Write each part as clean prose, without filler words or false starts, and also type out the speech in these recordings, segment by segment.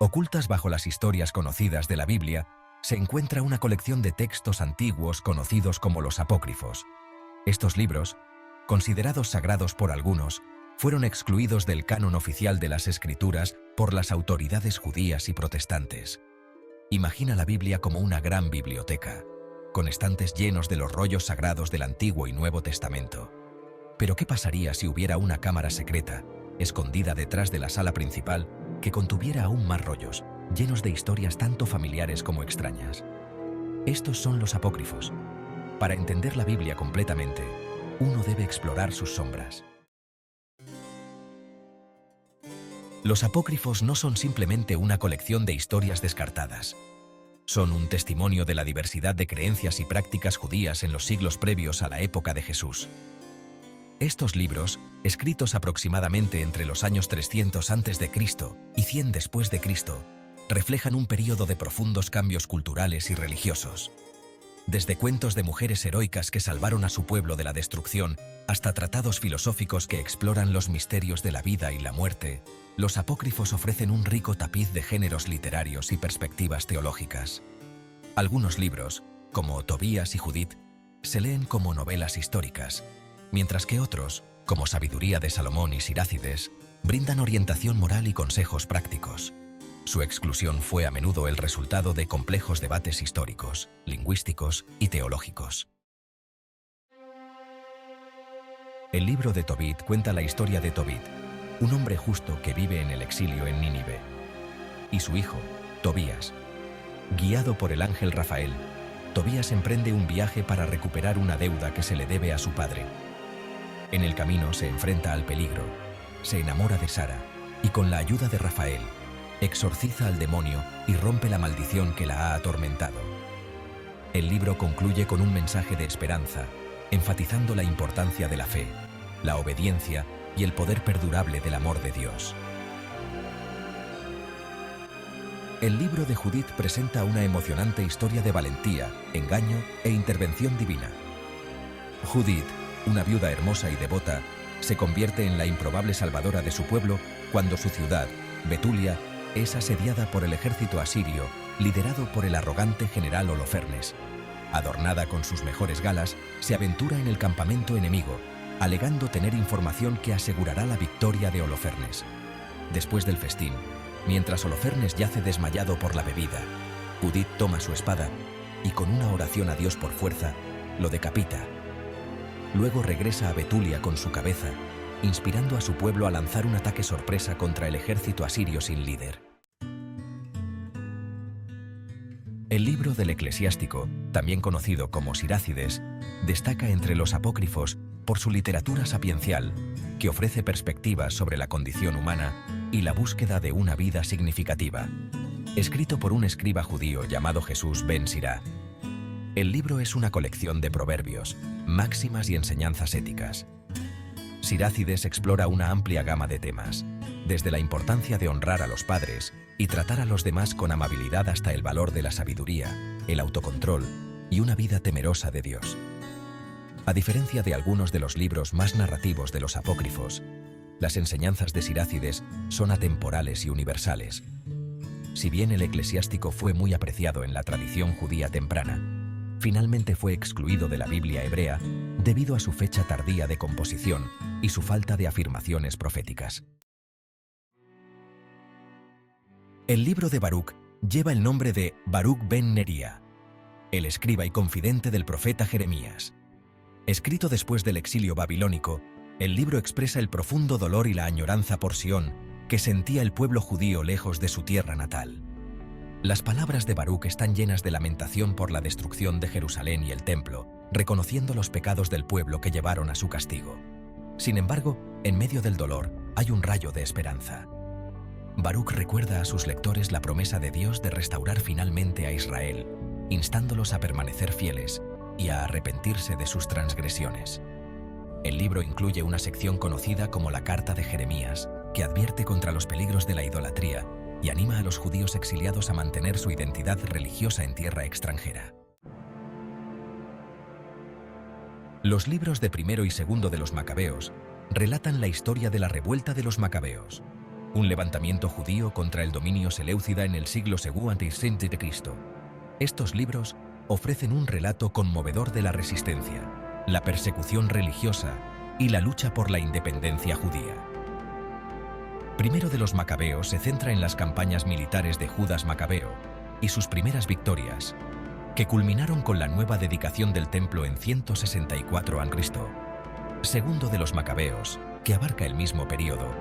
Ocultas bajo las historias conocidas de la Biblia, se encuentra una colección de textos antiguos conocidos como los apócrifos. Estos libros, considerados sagrados por algunos, fueron excluidos del canon oficial de las Escrituras por las autoridades judías y protestantes. Imagina la Biblia como una gran biblioteca, con estantes llenos de los rollos sagrados del Antiguo y Nuevo Testamento. Pero ¿qué pasaría si hubiera una cámara secreta, escondida detrás de la sala principal, que contuviera aún más rollos, llenos de historias tanto familiares como extrañas? Estos son los apócrifos. Para entender la Biblia completamente, uno debe explorar sus sombras. Los apócrifos no son simplemente una colección de historias descartadas. Son un testimonio de la diversidad de creencias y prácticas judías en los siglos previos a la época de Jesús. Estos libros, escritos aproximadamente entre los años 300 a.C. y 100 después de Cristo, reflejan un período de profundos cambios culturales y religiosos. Desde cuentos de mujeres heroicas que salvaron a su pueblo de la destrucción, hasta tratados filosóficos que exploran los misterios de la vida y la muerte, los apócrifos ofrecen un rico tapiz de géneros literarios y perspectivas teológicas. Algunos libros, como Tobías y Judith, se leen como novelas históricas, mientras que otros, como Sabiduría de Salomón y Sirácides, brindan orientación moral y consejos prácticos. Su exclusión fue a menudo el resultado de complejos debates históricos, lingüísticos y teológicos. El libro de Tobit cuenta la historia de Tobit, un hombre justo que vive en el exilio en Nínive, y su hijo, Tobías. Guiado por el ángel Rafael, Tobías emprende un viaje para recuperar una deuda que se le debe a su padre. En el camino se enfrenta al peligro, se enamora de Sara y con la ayuda de Rafael, exorciza al demonio y rompe la maldición que la ha atormentado. El libro concluye con un mensaje de esperanza, enfatizando la importancia de la fe, la obediencia y el poder perdurable del amor de Dios. El libro de Judith presenta una emocionante historia de valentía, engaño e intervención divina. Judith, una viuda hermosa y devota, se convierte en la improbable salvadora de su pueblo cuando su ciudad, Betulia, es asediada por el ejército asirio, liderado por el arrogante general Holofernes. Adornada con sus mejores galas, se aventura en el campamento enemigo, alegando tener información que asegurará la victoria de Holofernes. Después del festín, mientras Holofernes yace desmayado por la bebida, Judith toma su espada y con una oración a Dios por fuerza, lo decapita. Luego regresa a Betulia con su cabeza, inspirando a su pueblo a lanzar un ataque sorpresa contra el ejército asirio sin líder. El libro del Eclesiástico, también conocido como Sirácides, destaca entre los apócrifos por su literatura sapiencial, que ofrece perspectivas sobre la condición humana y la búsqueda de una vida significativa. Escrito por un escriba judío llamado Jesús ben Sirá, el libro es una colección de proverbios, máximas y enseñanzas éticas. Sirácides explora una amplia gama de temas, desde la importancia de honrar a los padres y tratar a los demás con amabilidad hasta el valor de la sabiduría, el autocontrol y una vida temerosa de Dios. A diferencia de algunos de los libros más narrativos de los apócrifos, las enseñanzas de Sirácides son atemporales y universales. Si bien el Eclesiástico fue muy apreciado en la tradición judía temprana, finalmente fue excluido de la Biblia hebrea debido a su fecha tardía de composición y su falta de afirmaciones proféticas. El libro de Baruc lleva el nombre de Baruc ben Nería, el escriba y confidente del profeta Jeremías. Escrito después del exilio babilónico, el libro expresa el profundo dolor y la añoranza por Sión que sentía el pueblo judío lejos de su tierra natal. Las palabras de Baruc están llenas de lamentación por la destrucción de Jerusalén y el templo, reconociendo los pecados del pueblo que llevaron a su castigo. Sin embargo, en medio del dolor, hay un rayo de esperanza. Baruc recuerda a sus lectores la promesa de Dios de restaurar finalmente a Israel, instándolos a permanecer fieles y a arrepentirse de sus transgresiones. El libro incluye una sección conocida como la Carta de Jeremías, que advierte contra los peligros de la idolatría y anima a los judíos exiliados a mantener su identidad religiosa en tierra extranjera. Los libros de primero y segundo de los Macabeos relatan la historia de la revuelta de los Macabeos. un levantamiento judío contra el dominio seleucida en el siglo II a.C. Estos libros ofrecen un relato conmovedor de la resistencia, la persecución religiosa y la lucha por la independencia judía. Primero de los Macabeos se centra en las campañas militares de Judas Macabeo y sus primeras victorias, que culminaron con la nueva dedicación del templo en 164 a.C. Segundo de los Macabeos, que abarca el mismo periodo,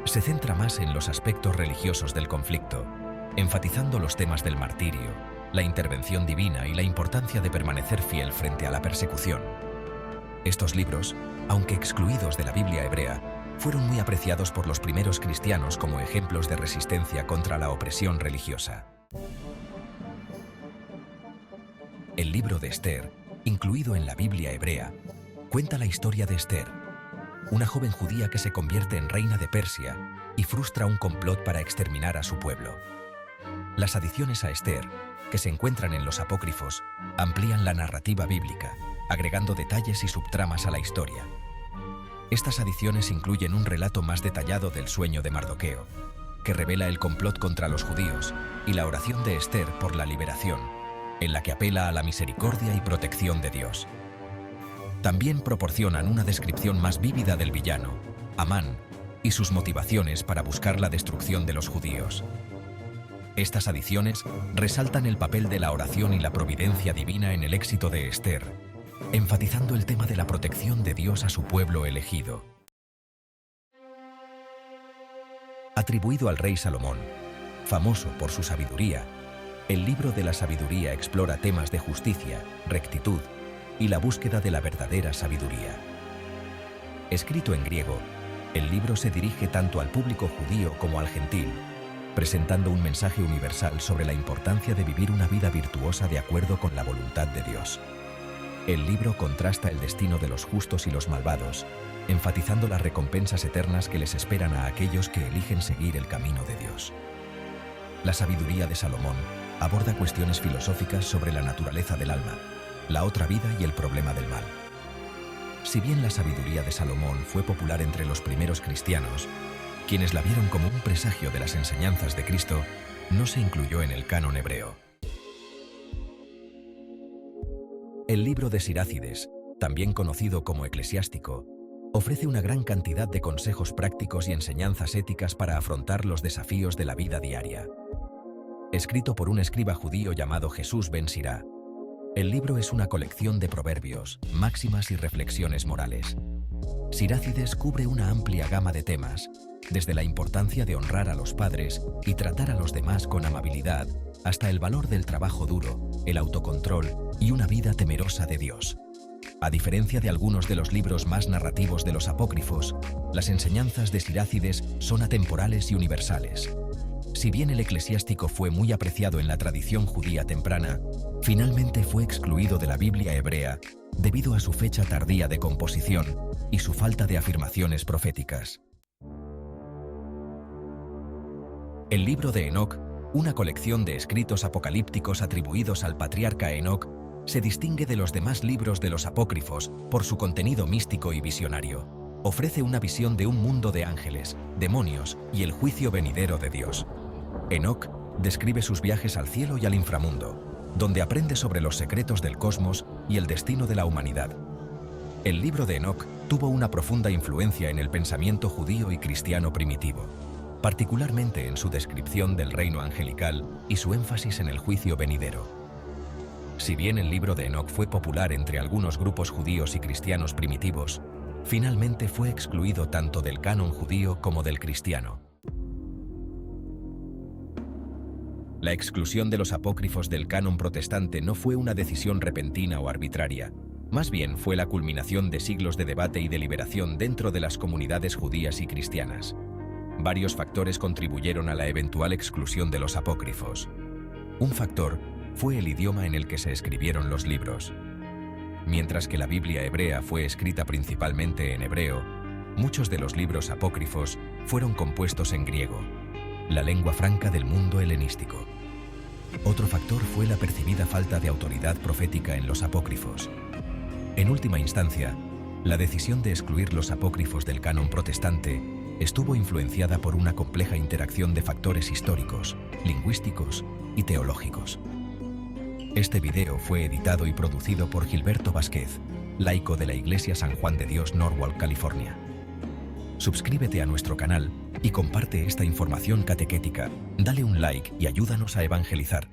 se centra más en los aspectos religiosos del conflicto, enfatizando los temas del martirio, la intervención divina y la importancia de permanecer fiel frente a la persecución. Estos libros, aunque excluidos de la Biblia hebrea, fueron muy apreciados por los primeros cristianos como ejemplos de resistencia contra la opresión religiosa. El libro de Esther, incluido en la Biblia hebrea, cuenta la historia de Esther, una joven judía que se convierte en reina de Persia y frustra un complot para exterminar a su pueblo. Las adiciones a Esther, que se encuentran en los apócrifos, amplían la narrativa bíblica, agregando detalles y subtramas a la historia. Estas adiciones incluyen un relato más detallado del sueño de Mardoqueo, que revela el complot contra los judíos, y la oración de Esther por la liberación, en la que apela a la misericordia y protección de Dios. También proporcionan una descripción más vívida del villano, Amán, y sus motivaciones para buscar la destrucción de los judíos. Estas adiciones resaltan el papel de la oración y la providencia divina en el éxito de Esther, enfatizando el tema de la protección de Dios a su pueblo elegido. Atribuido al rey Salomón, famoso por su sabiduría, el libro de la sabiduría explora temas de justicia, rectitud y la búsqueda de la verdadera sabiduría. Escrito en griego, el libro se dirige tanto al público judío como al gentil, presentando un mensaje universal sobre la importancia de vivir una vida virtuosa de acuerdo con la voluntad de Dios. El libro contrasta el destino de los justos y los malvados, enfatizando las recompensas eternas que les esperan a aquellos que eligen seguir el camino de Dios. La sabiduría de Salomón aborda cuestiones filosóficas sobre la naturaleza del alma, la otra vida y el problema del mal. Si bien la sabiduría de Salomón fue popular entre los primeros cristianos, quienes la vieron como un presagio de las enseñanzas de Cristo, no se incluyó en el canon hebreo. El libro de Sirácides, también conocido como Eclesiástico, ofrece una gran cantidad de consejos prácticos y enseñanzas éticas para afrontar los desafíos de la vida diaria. Escrito por un escriba judío llamado Jesús ben Sirá, el libro es una colección de proverbios, máximas y reflexiones morales. Sirácides cubre una amplia gama de temas, desde la importancia de honrar a los padres y tratar a los demás con amabilidad, hasta el valor del trabajo duro, el autocontrol y una vida temerosa de Dios. A diferencia de algunos de los libros más narrativos de los apócrifos, las enseñanzas de Sirácides son atemporales y universales. Si bien el Eclesiástico fue muy apreciado en la tradición judía temprana, finalmente fue excluido de la Biblia hebrea debido a su fecha tardía de composición y su falta de afirmaciones proféticas. El libro de Enoc, una colección de escritos apocalípticos atribuidos al patriarca Enoc, se distingue de los demás libros de los apócrifos por su contenido místico y visionario. Ofrece una visión de un mundo de ángeles, demonios y el juicio venidero de Dios. Enoc describe sus viajes al cielo y al inframundo, donde aprende sobre los secretos del cosmos y el destino de la humanidad. El libro de Enoc tuvo una profunda influencia en el pensamiento judío y cristiano primitivo, particularmente en su descripción del reino angelical y su énfasis en el juicio venidero. Si bien el libro de Enoc fue popular entre algunos grupos judíos y cristianos primitivos, finalmente fue excluido tanto del canon judío como del cristiano. La exclusión de los apócrifos del canon protestante no fue una decisión repentina o arbitraria, más bien fue la culminación de siglos de debate y deliberación dentro de las comunidades judías y cristianas. Varios factores contribuyeron a la eventual exclusión de los apócrifos. Un factor fue el idioma en el que se escribieron los libros. Mientras que la Biblia hebrea fue escrita principalmente en hebreo, muchos de los libros apócrifos fueron compuestos en griego, la lengua franca del mundo helenístico. Otro factor fue la percibida falta de autoridad profética en los apócrifos. En última instancia, la decisión de excluir los apócrifos del canon protestante estuvo influenciada por una compleja interacción de factores históricos, lingüísticos y teológicos. Este video fue editado y producido por Gilberto Vázquez, laico de la Iglesia San Juan de Dios, Norwalk, California. Suscríbete a nuestro canal y comparte esta información catequética. Dale un like y ayúdanos a evangelizar.